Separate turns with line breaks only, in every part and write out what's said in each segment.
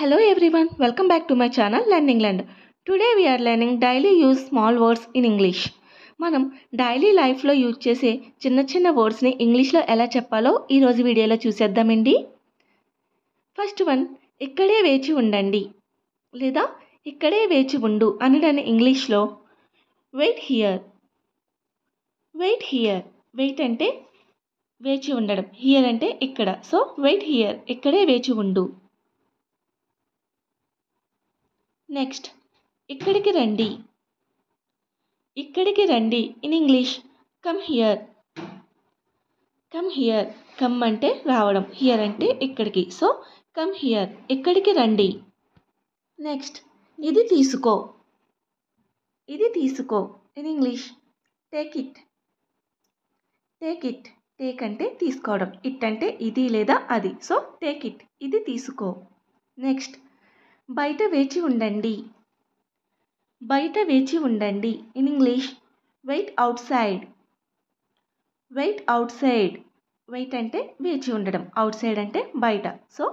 Hello everyone, welcome back to my channel Learn England. Today we are learning daily use small words in English. మనం daily లైఫ్లో use చేసే చిన్న చిన్న వర్డ్స్ని ఇంగ్లీష్లో ఎలా చెప్పాలో ఈరోజు వీడియోలో చూసేద్దామండి. ఫస్ట్ వన్, ఇక్కడే వేచి ఉండండి లేదా ఇక్కడే వేచి ఉండు అనడాన్ని ఇంగ్లీష్లో wait here. Wait here. Wait అంటే వేచి ఉండడం, హియర్ అంటే ఇక్కడ. సో వెయిట్ హియర్, ఇక్కడే వేచి ఉండు. నెక్స్ట్, ఇక్కడికి రండి. ఇక్కడికి రండి in English come here. Come here. Come అంటే రావడం, హియర్ అంటే ఇక్కడికి. సో కమ్ హియర్, ఇక్కడికి రండి. నెక్స్ట్, ఇది తీసుకో. ఇది తీసుకో in English take it. Take it. Take అంటే తీసుకోవడం, ఇట్ అంటే ఇది లేదా అది. సో టేక్ ఇట్, ఇది తీసుకో. నెక్స్ట్, బయట వేచి ఉండండి. బయట వేచి ఉండండి in English wait outside. Wait outside. Wait అంటే వేచి ఉండడం, అవుట్ సైడ్ అంటే బయట. సో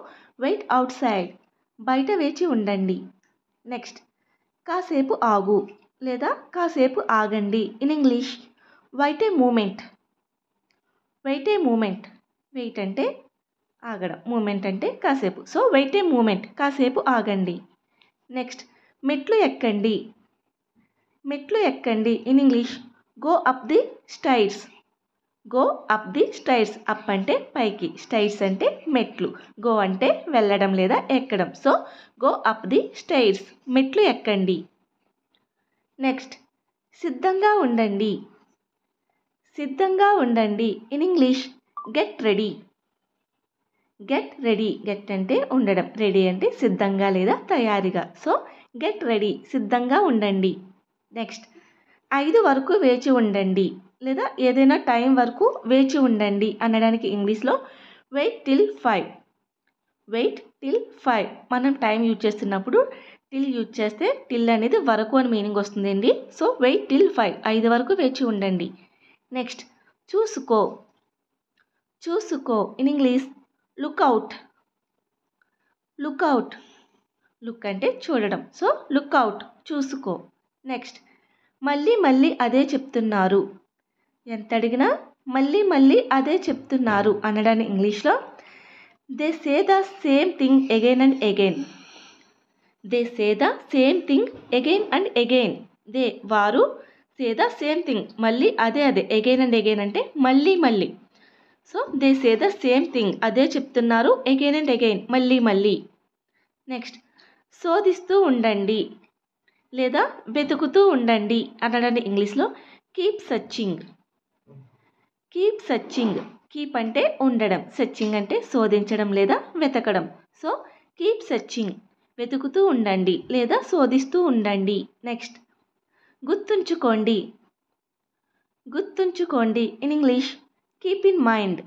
వెయిట్ అవుట్ సైడ్, బయట వేచి ఉండండి. నెక్స్ట్, కాసేపు ఆగు లేదా కాసేపు ఆగండి in English wait a moment. Wait a moment. Wait అంటే ఆగడం, మూమెంట్ అంటే కాసేపు. సో వెయిట్ ఏ మూమెంట్, కాసేపు ఆగండి. నెక్స్ట్, మెట్లు ఎక్కండి. మెట్లు ఎక్కండి in English go up the stairs. Go up the stairs. Up అంటే పైకి, స్టైర్స్ అంటే మెట్లు. గో అంటే వెళ్ళడం లేదా ఎక్కడం. So go up the stairs, మెట్లు ఎక్కండి. నెక్స్ట్, సిద్ధంగా ఉండండి. సిద్ధంగా ఉండండి in English get ready. Get ready. Get అంటే ఉండడం, రెడీ అంటే సిద్ధంగా లేదా తయారీగా. సో గెట్ రెడీ, సిద్ధంగా ఉండండి. నెక్స్ట్, 5 వరకు వేచి ఉండండి లేదా ఏదైనా టైం వరకు వేచి ఉండండి అనడానికి ఇంగ్లీష్లో వెయిట్ టిల్ 5. Wait till 5. మనం టైం యూజ్ చేస్తున్నప్పుడు టిల్ యూజ్ చేస్తే టిల్ అనేది వరకు అని మీనింగ్ వస్తుందండి. సో వెయిట్ టిల్ 5, 5 వరకు వేచి ఉండండి. నెక్స్ట్, చూసుకో. చూసుకో in English look out. Look out. Look అంటే చూడడం. సో లుక్ అవుట్, చూసుకో. నెక్స్ట్, మళ్ళీ మళ్ళీ అదే చెప్తున్నారు. ఎంత అడిగినా మళ్ళీ మళ్ళీ అదే చెప్తున్నారు అనడాన్ని ఇంగ్లీష్లో they say the same thing again and again. They say the same thing again and again. They వారు, సే ద సేమ్ థింగ్ మళ్ళీ అదే అదే, అగైన్ అండ్ అగైన్ అంటే మళ్ళీ మళ్ళీ. So they say the same thing అదే చెప్తున్నారు, అగైన్ అండ్ అగైన్ మళ్ళీ మళ్ళీ. నెక్స్ట్, శోధిస్తూ ఉండండి లేదా వెతుకుతూ ఉండండి అనడాన్ని ఇంగ్లీష్లో keep searching. Keep searching. Keep అంటే ఉండడం, సర్చింగ్ అంటే శోధించడం లేదా వెతకడం. సో కీప్ సర్చింగ్, వెతుకుతూ ఉండండి లేదా శోధిస్తూ ఉండండి. నెక్స్ట్, గుర్తుంచుకోండి. గుర్తుంచుకోండి in English keep in mind.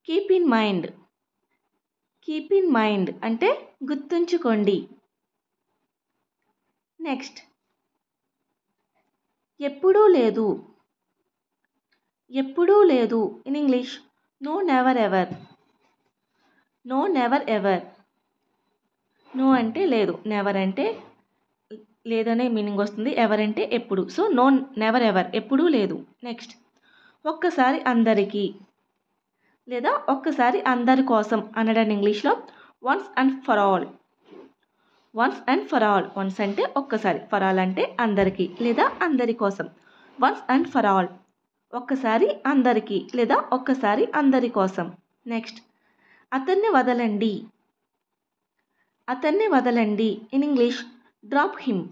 Keep in mind. Keep in mind అంటే గుర్తుంచుకోండి. నెక్స్ట్, ఎప్పుడూ లేదు. ఎప్పుడూ లేదు in English no never ever. No never ever. No అంటే లేదు, నెవర్ అంటే లేదనే మీనింగ్ వస్తుంది, ఎవర్ అంటే ఎప్పుడు. సో నో నెవర్ ఎవర్, ఎప్పుడూ లేదు. నెక్స్ట్, ఒక్కసారి అందరికీ లేదా ఒక్కసారి అందరి కోసం అనడాన్ని ఇంగ్లీష్లో once and for all. Once and for all. Once అంటే ఒక్కసారి, ఫర్ ఆల్ అంటే అందరికీ లేదా అందరి కోసం. వన్స్ అండ్ ఫర్ ఆల్, ఒక్కసారి అందరికీ లేదా ఒక్కసారి అందరి కోసం. నెక్స్ట్, అతన్ని వదలండి. అతన్ని వదలండి in English drop him.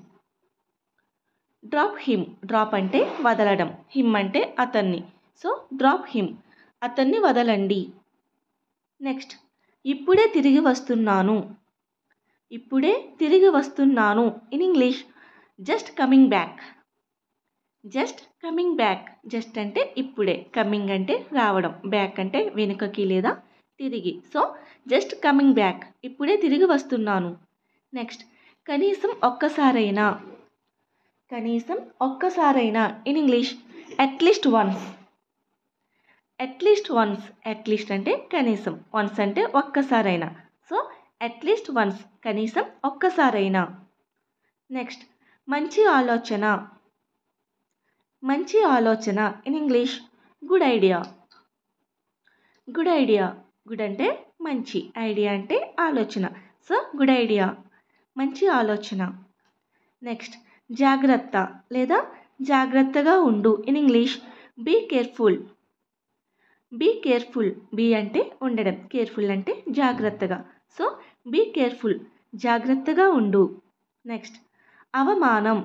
Drop him. Drop అంటే వదలడం, హిమ్ అంటే అతన్ని. సో డ్రాప్ హిమ్, అతన్ని వదలండి. నెక్స్ట్, ఇప్పుడే తిరిగి వస్తున్నాను. ఇప్పుడే తిరిగి వస్తున్నాను in English just coming back. Just coming back. Just అంటే ఇప్పుడే, కమింగ్ అంటే రావడం, బ్యాక్ అంటే వెనుకకి లేదా తిరిగి. సో జస్ట్ కమింగ్ బ్యాక్, ఇప్పుడే తిరిగి వస్తున్నాను. నెక్స్ట్, కనీసం ఒక్కసారైనా. కనీసం ఒక్కసారైనా in English at least once. At least once. At least అంటే కనీసం, వన్స్ అంటే ఒక్కసారైనా. సో అట్లీస్ట్ వన్స్ కనీసం ఒక్కసారైనా. నెక్స్ట్ మంచి ఆలోచన. మంచి ఆలోచన in English good idea. Good idea. Good అంటే మంచి, ఐడియా అంటే ఆలోచన. సో గుడ్ ఐడియా, మంచి ఆలోచన. నెక్స్ట్ జాగ్రత్త లేదా జాగ్రత్తగా ఉండు in English be careful. Be careful. Be అంటే ఉండడం, కేర్ఫుల్ అంటే జాగ్రత్తగా. సో బీ కేర్ఫుల్, జాగ్రత్తగా ఉండు. నెక్స్ట్ అవమానం.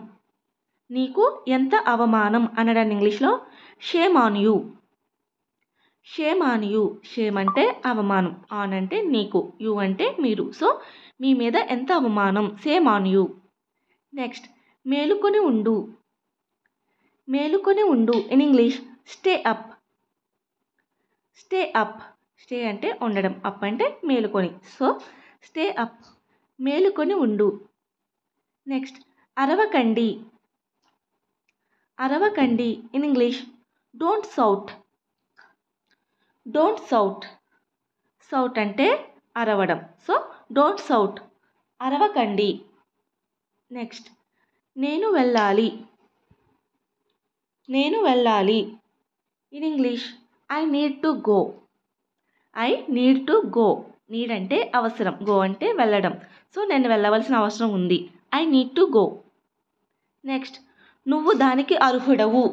నీకు ఎంత అవమానం అనడాన్ని ఇంగ్లీష్లో shame on you. Shame on you. Shame అంటే అవమానం, ఆన్ అంటే నీకు, యూ అంటే మీరు. సో మీ మీద ఎంత అవమానం, సేమ్ ఆన్ యూ. నెక్స్ట్ మేలుకొని ఉండు. మేలుకొని ఉండు in English stay up. Stay up. Stay అంటే ఉండడం, అప్ అంటే మేలుకొని. సో స్టే అప్, మేలుకొని ఉండు. నెక్స్ట్ అరవకండి. అరవకండి in English don't shout. Don't shout. Shout అంటే అరవడం. సో డోంట్ సౌట్, అరవకండి. నెక్స్ట్ నేను వెళ్ళాలి. నేను వెళ్ళాలి in English I need to go. I need to go. Need అంటే అవసరం, గో అంటే వెళ్ళడం. సో నేను వెళ్ళవలసిన అవసరం ఉంది, I need to go. Next నువ్వు దానికి అర్హుడవు.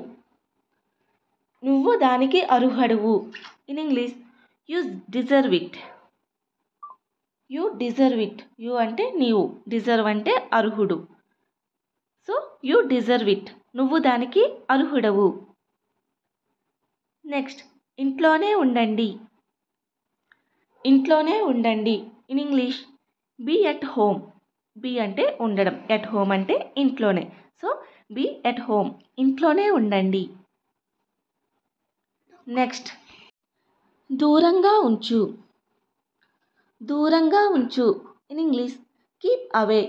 నువ్వు దానికి అర్హుడవు in English you deserve it. You deserve it. You అంటే నీవు, డిజర్వ్ అంటే అర్హుడు. సో యు డిజర్వ్ ఇట్, నువ్వు దానికి అర్హుడవు. నెక్స్ట్ ఇంట్లోనే ఉండండి. ఇంట్లోనే ఉండండి in English be at home. Be అంటే ఉండడం, ఎట్ హోమ్ అంటే ఇంట్లోనే. సో బీ ఎట్ హోమ్, ఇంట్లోనే ఉండండి. నెక్స్ట్ దూరంగా ఉంచు. దూరంగా ఉంచు in English keep away.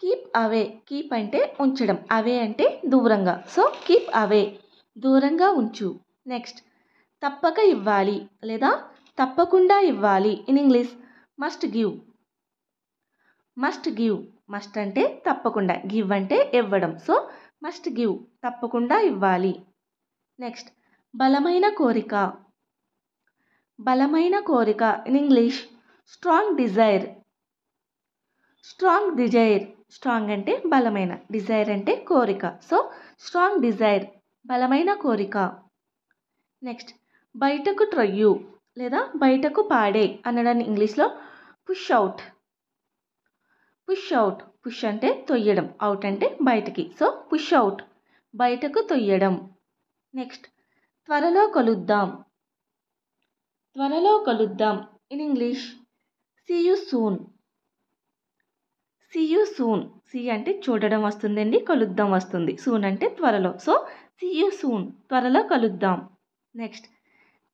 Keep away. Keep అంటే ఉంచడం, అవే అంటే దూరంగా. సో కీప్ అవే, దూరంగా ఉంచు. నెక్స్ట్ తప్పక ఇవ్వాలి లేదా తప్పకుండా ఇవ్వాలి in English must give. Must give. Must అంటే తప్పకుండా, గివ్ అంటే ఇవ్వడం. సో మస్ట్ గివ్, తప్పకుండా ఇవ్వాలి. నెక్స్ట్ బలమైన కోరిక. బలమైన కోరిక in English strong desire. Strong desire. Strong అంటే బలమైన, డిజైర్ అంటే కోరిక. సో స్ట్రాంగ్ డిజైర్, బలమైన కోరిక. నెక్స్ట్ బయటకు త్రొయ్యు లేదా బయటకు పాడే అనడాన్ని ఇంగ్లీష్లో push out. Push out. Push అంటే తొయ్యడం, అవుట్ అంటే బయటికి. సో పుష్ అవుట్, బయటకు తొయ్యడం. నెక్స్ట్ త్వరలో కలుద్దాం. త్వరలో కలుద్దాం in English see you soon. See you soon. See అంటే చూడడం వస్తుందండి, కలుద్దాం వస్తుంది. సూన్ అంటే త్వరలో. సో సీ యూ సూన్, త్వరలో కలుద్దాం. నెక్స్ట్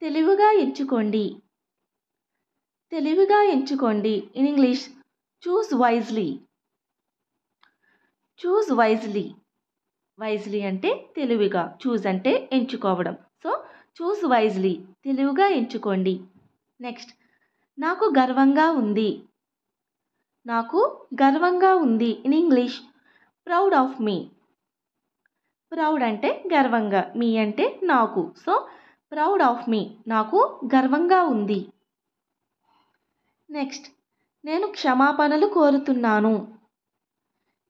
తెలివిగా ఎంచుకోండి. తెలివిగా ఎంచుకోండి in English choose wisely. Choose wisely. Wisely అంటే తెలివిగా, చూస్ అంటే ఎంచుకోవడం. సో చూస్ వైజ్లీ, తెలివిగా ఎంచుకోండి. నెక్స్ట్ నాకు గర్వంగా ఉంది. నాకు గర్వంగా ఉంది in English proud of me. Proud అంటే గర్వంగా, మీ అంటే నాకు. సో ప్రౌడ్ ఆఫ్ మీ, నాకు గర్వంగా ఉంది. నెక్స్ట్ నేను క్షమాపణలు కోరుతున్నాను.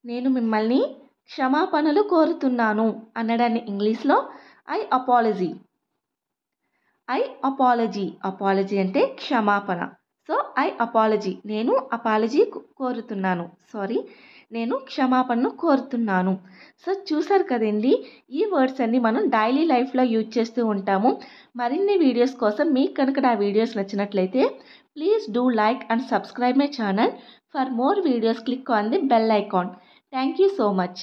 నేను మిమ్మల్ని క్షమాపణలు కోరుతున్నాను అనడాన్ని ఇంగ్లీష్లో I apology. I apology. Apology అంటే క్షమాపణ. సో ఐ అపాలజీ, నేను అపాలజీ కోరుతున్నాను. సారీ, నేను క్షమాపణను కోరుతున్నాను. సో చూసారు కదండి, ఈ వర్డ్స్ అన్ని మనం డైలీ లైఫ్లో యూజ్ చేస్తూ ఉంటాము. మరిన్ని వీడియోస్ కోసం మీకు కనుక నా వీడియోస్ నచ్చినట్లయితే please do like and subscribe my channel. For more videos click on the bell icon. Thank you so much.